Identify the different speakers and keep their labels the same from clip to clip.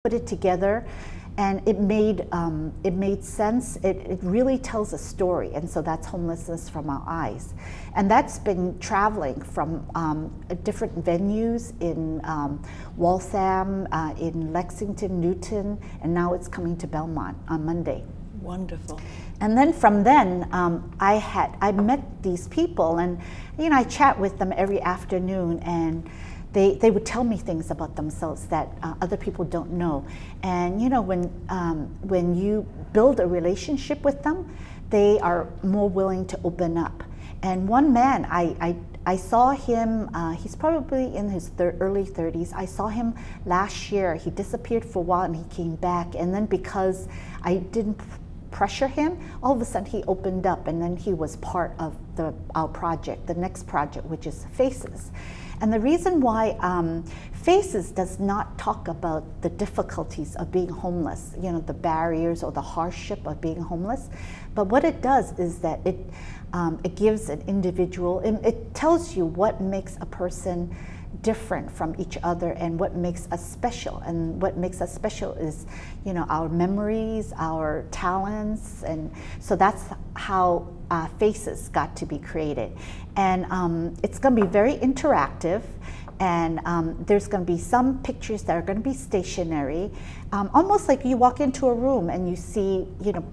Speaker 1: put it together, and it made sense. It really tells a story, and so that's Homelessness from Our Eyes. And that's been traveling from different venues in Waltham, in Lexington, Newton, and now it's coming to Belmont on Monday.
Speaker 2: Wonderful.
Speaker 1: And then from then, I met these people, and I chat with them every afternoon, and they would tell me things about themselves that other people don't know. And when you build a relationship with them, they are more willing to open up. And one man, I saw him, he's probably in his early 30s. I saw him last year. He disappeared for a while and he came back. And then because I didn't pressure him, all of a sudden he opened up, and then he was part of our project, the next project, which is Faces. And the reason why Faces does not talk about the difficulties of being homeless, the barriers or the hardship of being homeless, but what it does is that it gives an individual, it tells you what makes a person different from each other and what makes us special. And what makes us special is, our memories, our talents, and so that's how Faces got to be created. And it's going to be very interactive, and there's going to be some pictures that are going to be stationary, almost like you walk into a room and you see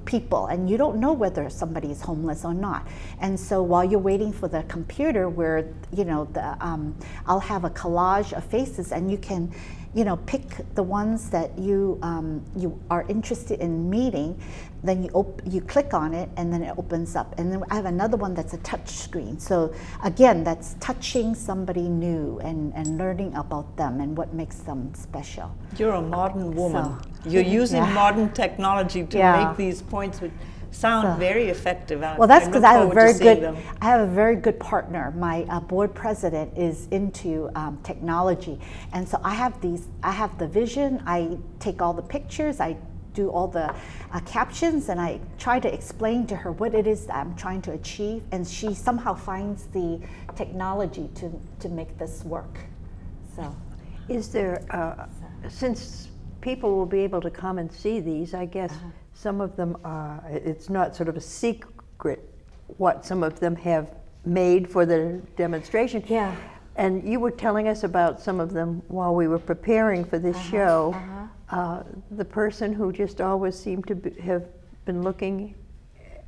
Speaker 1: people, and you don't know whether somebody is homeless or not. And so while you're waiting for the computer, where I'll have a collage of faces, and you can pick the ones that you are interested in meeting. Then you click on it, and then it opens up. And then I have another one that's a touch screen. So again, that's touching somebody new and learning about them and what makes them special.
Speaker 2: You're a modern woman.
Speaker 1: So,
Speaker 2: you're using modern technology to make these points which sound very effective.
Speaker 1: Well, that's because I have a very good partner. My board president is into technology, and so I have the vision. I take all the pictures. I do all the captions, and I try to explain to her what it is that I'm trying to achieve, and she somehow finds the technology to make this work. So,
Speaker 3: is there, since people will be able to come and see these, I guess some of them are, it's not sort of a secret what some of them have made for the demonstration.
Speaker 1: Yeah.
Speaker 3: And you were telling us about some of them while we were preparing for this show. The person who just always seemed to have been looking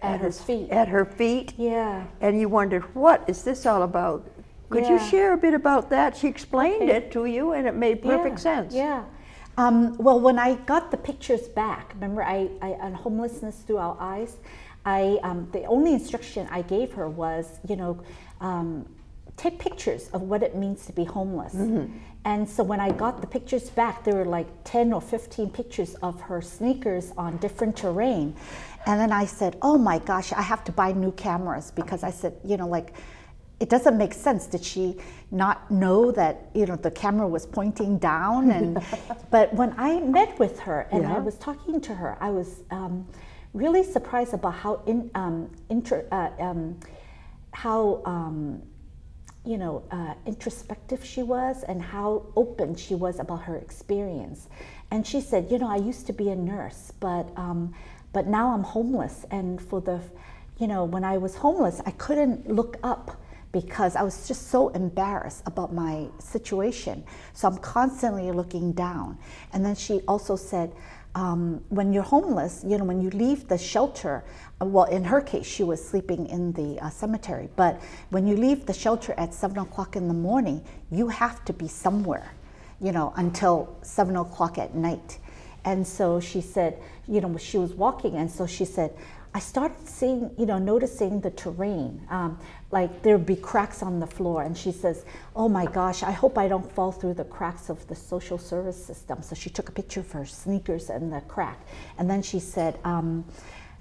Speaker 1: at her feet.
Speaker 3: At her feet.
Speaker 1: Yeah.
Speaker 3: And you wondered, what is this all about? Could you share a bit about that? She explained it to you, and it made perfect sense.
Speaker 1: Yeah. Well, when I got the pictures back, remember on Homelessness Through Our Eyes, the only instruction I gave her was, take pictures of what it means to be homeless. And so when I got the pictures back, there were like 10 or 15 pictures of her sneakers on different terrain. And then I said, oh my gosh, I have to buy new cameras, because I said, it doesn't make sense. Did she not know that the camera was pointing down? And but when I met with her and I was talking to her, I was really surprised about how introspective she was, and how open she was about her experience. And she said, I used to be a nurse, but now I'm homeless. And for the, when I was homeless, I couldn't look up because I was just so embarrassed about my situation. So I'm constantly looking down. And then she also said, when you're homeless, when you leave the shelter, well, in her case, she was sleeping in the cemetery, but when you leave the shelter at 7 o'clock in the morning, you have to be somewhere, until 7 o'clock at night. And so she said, she was walking, and so she said, I started seeing, noticing the terrain, like there'd be cracks on the floor. And she says, oh my gosh, I hope I don't fall through the cracks of the social service system. So she took a picture of her sneakers and the crack. And then she said,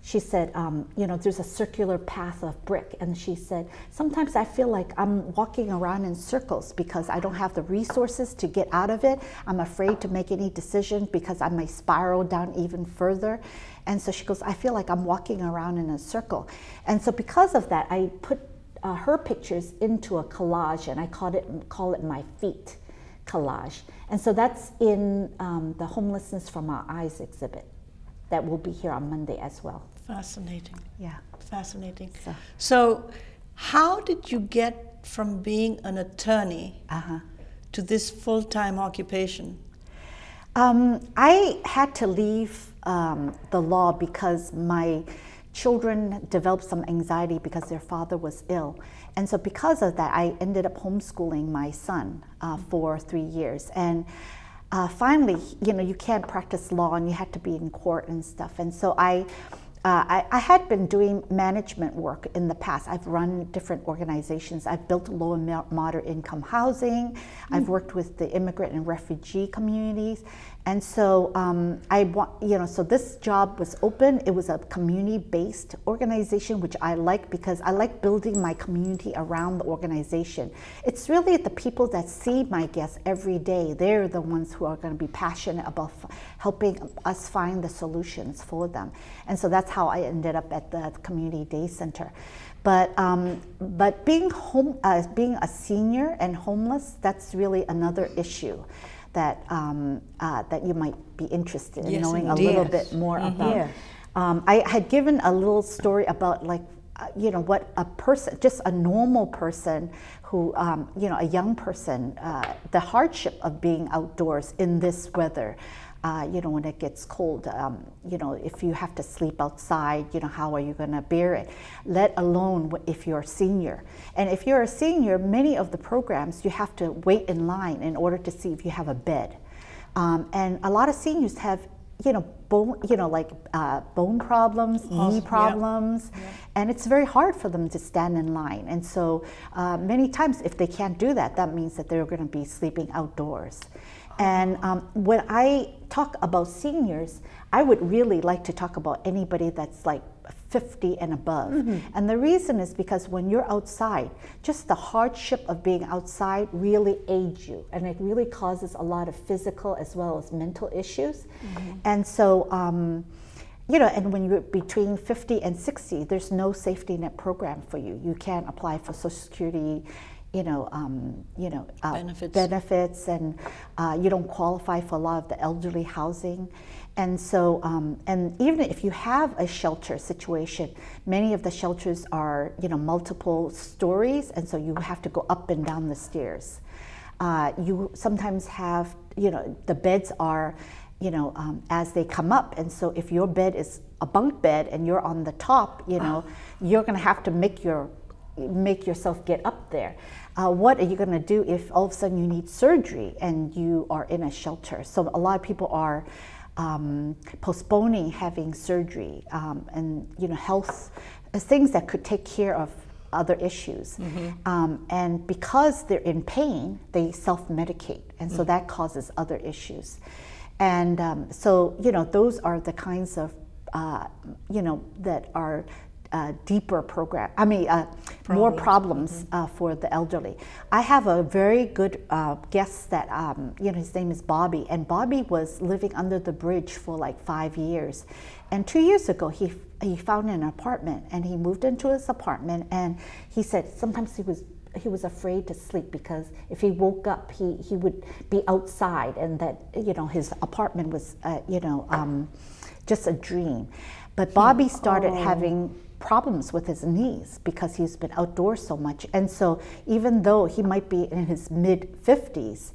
Speaker 1: there's a circular path of brick. And she said, sometimes I feel like I'm walking around in circles because I don't have the resources to get out of it. I'm afraid to make any decisions because I might spiral down even further. And so she goes, I feel like I'm walking around in a circle. And so because of that, I put her pictures into a collage, and I call it My Feet, collage. And so that's in the Homelessness from Our Eyes exhibit that will be here on Monday as well.
Speaker 2: Fascinating.
Speaker 1: Yeah.
Speaker 2: Fascinating. So how did you get from being an attorney to this full-time occupation?
Speaker 1: I had to leave the law because my children developed some anxiety because their father was ill. And so because of that, I ended up homeschooling my son for 3 years. And finally, you know, you can't practice law and you had to be in court and stuff. And so I had been doing management work in the past. I've run different organizations. I've built low and moderate income housing. I've worked with the immigrant and refugee communities. And so so this job was open. It was a community-based organization, which I like because I like building my community around the organization. It's really the people that see my guests every day. They're the ones who are going to be passionate about helping us find the solutions for them. And so that's how I ended up at the Community Day Center. But being a senior and homeless, that's really another issue that that you might be interested in knowing a little bit more about. I had given a little story about what a person, just a normal person who, a young person, the hardship of being outdoors in this weather. When it gets cold, if you have to sleep outside, how are you going to bear it? Let alone if you're a senior. And if you're a senior, many of the programs, you have to wait in line in order to see if you have a bed. And a lot of seniors have, bone problems, knee problems, and it's very hard for them to stand in line. And so many times if they can't do that, that means that they're going to be sleeping outdoors. And when I talk about seniors, I would really like to talk about anybody that's like 50 and above. And the reason is because when you're outside, just the hardship of being outside really aids you, and it really causes a lot of physical as well as mental issues. And so, and when you're between 50 and 60, there's no safety net program for you. You can't apply for Social Security, benefits, and you don't qualify for a lot of the elderly housing. And so, and even if you have a shelter situation, many of the shelters are, multiple stories, and so you have to go up and down the stairs. You sometimes have, the beds are, as they come up, and so if your bed is a bunk bed and you're on the top, you're going to have to make yourself get up there. What are you going to do if all of a sudden you need surgery and you are in a shelter? So a lot of people are postponing having surgery and health things that could take care of other issues. And because they're in pain, they self-medicate, and so that causes other issues. And so those are the kinds of that are deeper program. More problems for the elderly. I have a very good guest that his name is Bobby, and Bobby was living under the bridge for like 5 years. And 2 years ago, he found an apartment, and he moved into his apartment. And he said sometimes he was afraid to sleep because if he woke up, he would be outside, and that his apartment was just a dream. But Bobby started having problems with his knees because he's been outdoors so much. And so even though he might be in his mid-50s,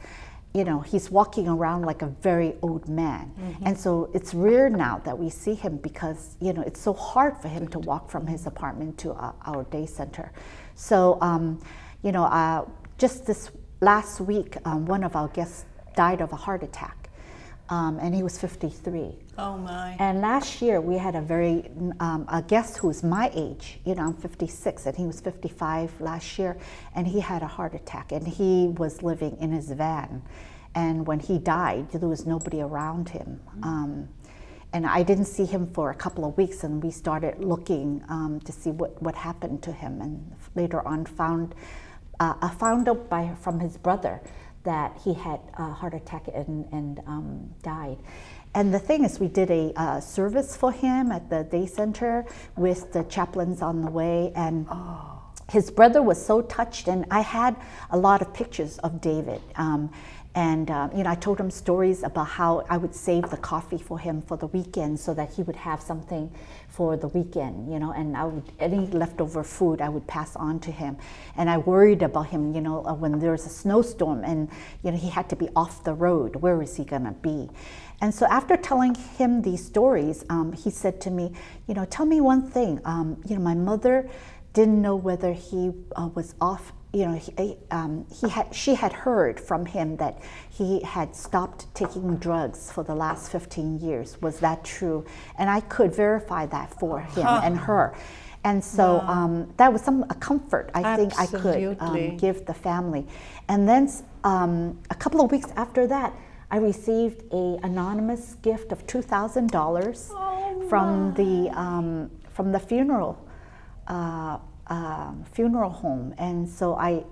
Speaker 1: he's walking around like a very old man. And so it's rare now that we see him because, it's so hard for him to walk from his apartment to our day center. So, just this last week, one of our guests died of a heart attack. And he was 53.
Speaker 2: Oh my!
Speaker 1: And last year we had a guest who's my age. I'm 56, and he was 55 last year, and he had a heart attack, and he was living in his van. And when he died, there was nobody around him. And I didn't see him for a couple of weeks, and we started looking to see what happened to him. And later on, found out from his brother that he had a heart attack and died. And the thing is, we did a service for him at the day center with the chaplains on the way, and his brother was so touched, and I had a lot of pictures of David. And you know, I told him stories about how I would save the coffee for him for the weekend so that he would have something for the weekend, you know, and any leftover food I would pass on to him. And I worried about him, you know, when there was a snowstorm and, you know, he had to be off the road, where is he gonna be? And so after telling him these stories, he said to me, you know, tell me one thing, you know, my mother didn't know whether he was off. You know, she had heard from him that he had stopped taking drugs for the last 15 years. Was that true? And I could verify that for him and her. And so that was a comfort I think I could give the family. And then a couple of weeks after that, I received an anonymous gift of $2,000 from the funeral home, and so I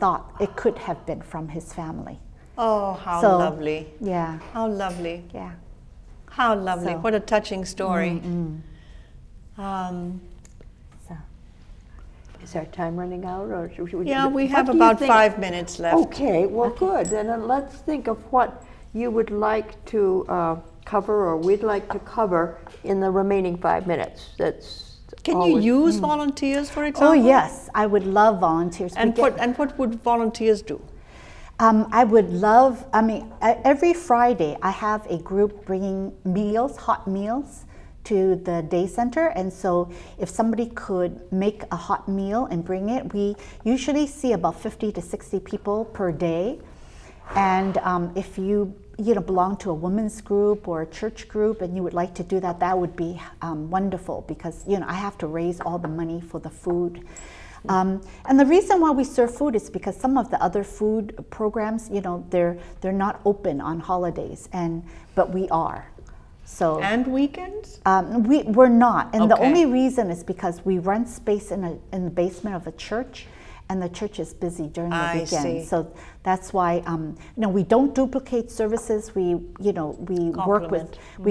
Speaker 1: thought it could have been from his family.
Speaker 2: Oh, how lovely.
Speaker 1: Yeah.
Speaker 2: How lovely.
Speaker 1: Yeah.
Speaker 2: How lovely. What a touching story.
Speaker 3: Is our time running out, or should we?
Speaker 2: Yeah, we have about 5 minutes left.
Speaker 3: Okay, well, good. Then let's think of what you would like to cover, or we'd like to cover in the remaining 5 minutes.
Speaker 2: Can you use volunteers, for example?
Speaker 1: Oh yes, I would love volunteers.
Speaker 2: And what would volunteers do?
Speaker 1: I would love, I mean, every Friday I have a group bringing meals, hot meals, to the day center. And so if somebody could make a hot meal and bring it, we usually see about 50 to 60 people per day. And if you belong to a women's group or a church group and you would like to do that, that would be wonderful, because I have to raise all the money for the food. And the reason why we serve food is because some of the other food programs, they're not open on holidays, but we are. So
Speaker 2: and weekends?
Speaker 1: We're not, and
Speaker 2: okay.
Speaker 1: The only reason is because we rent space in the basement of a church, and the church is busy during the weekend. So that's why we don't duplicate services. We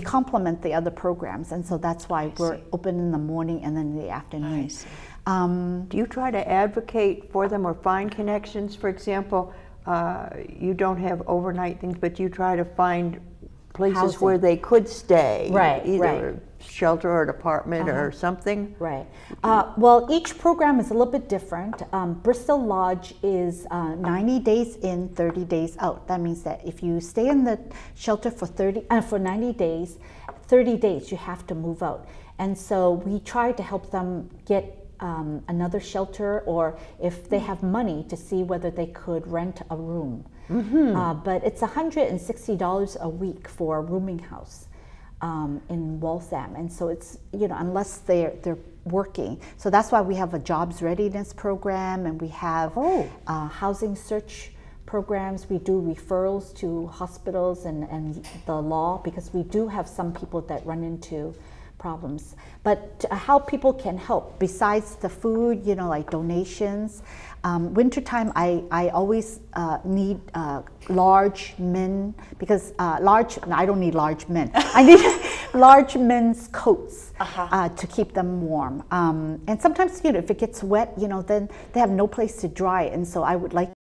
Speaker 1: complement the other programs, and so that's why we're open in the morning and then in the afternoon.
Speaker 3: Do you try to advocate for them or find connections? For example, you don't have overnight things, but you try to find places housing where they could stay, either shelter or an apartment or something.
Speaker 1: Right. Well, each program is a little bit different. Bristol Lodge is 90 days in, 30 days out. That means that if you stay in the shelter for 90 days, 30 days you have to move out. And so we try to help them get another shelter, or if they have money, to see whether they could rent a room. But it's $160 a week for a rooming house in Waltham, and so it's unless they're working. So that's why we have a jobs readiness program, and we have housing search programs. We do referrals to hospitals and the law, because we do have some people that run into problems. But how people can help besides the food, like donations. Wintertime, I always need large men, because I don't need large men. I need large men's coats to keep them warm. And sometimes, if it gets wet, then they have no place to dry, and so I would like